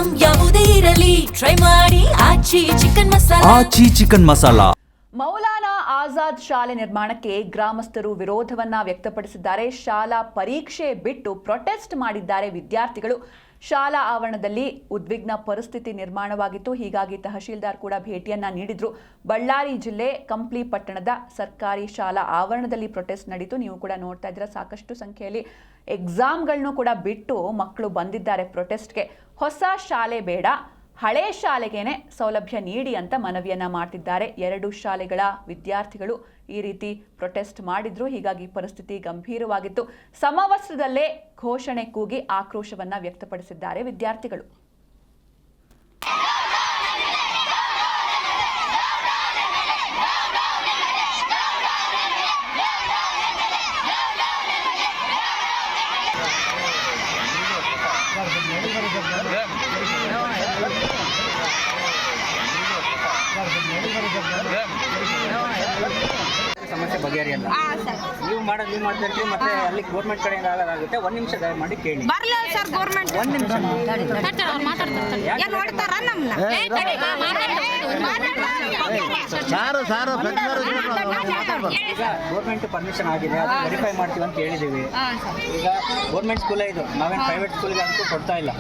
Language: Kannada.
ಐಟಂ ಯಾವುದೇ ಇರಲಿ ಟ್ರೈ ಮಾಡಿ ಆಚಿ ಚಿಕನ್ ಮಸಾಲಾ. ಮೌಲಾನಾ ಆಜಾದ್ ಶಾಲೆ ನಿರ್ಮಾಣಕ್ಕೆ ಗ್ರಾಮಸ್ಥರು ವಿರೋಧವನ್ನ ವ್ಯಕ್ತಪಡಿಸಿದ್ದಾರೆ. ಶಾಲಾ ಪರೀಕ್ಷೆ ಬಿಟ್ಟು ಪ್ರೊಟೆಸ್ಟ್ ಮಾಡಿದ್ದಾರೆ ವಿದ್ಯಾರ್ಥಿಗಳು. ಶಾಲಾ ಆವರಣದಲ್ಲಿ ಉದ್ವಿಗ್ನ ಪರಿಸ್ಥಿತಿ ನಿರ್ಮಾಣವಾಗಿತ್ತು. ಹೀಗಾಗಿ ತಹಶೀಲ್ದಾರ್ ಕೂಡ ಭೇಟಿಯನ್ನ ನೀಡಿದ್ರು. ಬಳ್ಳಾರಿ ಜಿಲ್ಲೆ ಕಂಪ್ಲಿ ಪಟ್ಟಣದ ಸರ್ಕಾರಿ ಶಾಲಾ ಆವರಣದಲ್ಲಿ ಪ್ರೊಟೆಸ್ಟ್ ನಡೀತು. ನೀವು ಕೂಡ ನೋಡ್ತಾ ಇದ್ದೀರಾ, ಸಾಕಷ್ಟು ಸಂಖ್ಯೆಯಲ್ಲಿ ಎಕ್ಸಾಮ್ಗಳನ್ನು ಕೂಡ ಬಿಟ್ಟು ಮಕ್ಕಳು ಬಂದಿದ್ದಾರೆ ಪ್ರೊಟೆಸ್ಟ್ಗೆ. ಹೊಸ ಶಾಲೆ ಬೇಡ, ಹಳೆ ಶಾಲೆಗೇನೆ ಸೌಲಭ್ಯ ನೀಡಿ ಅಂತ ಮನವಿಯನ್ನ ಮಾಡ್ತಿದ್ದಾರೆ. 2 ಶಾಲೆಗಳ ವಿದ್ಯಾರ್ಥಿಗಳು ಈ ರೀತಿ ಪ್ರೊಟೆಸ್ಟ್ ಮಾಡಿದ್ರು. ಹೀಗಾಗಿ ಪರಿಸ್ಥಿತಿ ಗಂಭೀರವಾಗಿತ್ತು. ಸಮವಸ್ತ್ರದಲ್ಲೇ ಘೋಷಣೆ ಕೂಗಿ ಆಕ್ರೋಶವನ್ನ ವ್ಯಕ್ತಪಡಿಸಿದ್ದಾರೆ ವಿದ್ಯಾರ್ಥಿಗಳು. ಸಮಸ್ಯೆ ಬಗೆಹರಿಯಲ್ಲ. ನೀವು ಮಾಡ್ತಾ ಇರ್ತೀವಿ, ಮತ್ತೆ ಅಲ್ಲಿ ಗೌರ್ಮೆಂಟ್ ಕಡೆಯಿಂದ ಆಗುತ್ತೆ. 1 ನಿಮಿಷ ದಯಮಾಡಿ ಕೇಳಿ. ಬರಲ್ಲ ಸರ್ ಗೌರ್ಮೆಂಟ್. 1 ನಿಮಿಷ ಈಗ ಗೌರ್ಮೆಂಟ್ ಪರ್ಮಿಷನ್ ಆಗಿದೆ, ಅದು ವೆರಿಫೈ ಮಾಡ್ತೀವಿ ಅಂತ ಹೇಳಿದೀವಿ. ಈಗ ಗೌರ್ಮೆಂಟ್ ಸ್ಕೂಲೇ ಇದು, ನಾವೇನು ಪ್ರೈವೇಟ್ ಸ್ಕೂಲ್ಗೆ ಅಂತೂ ಕೊಡ್ತಾ ಇಲ್ಲ.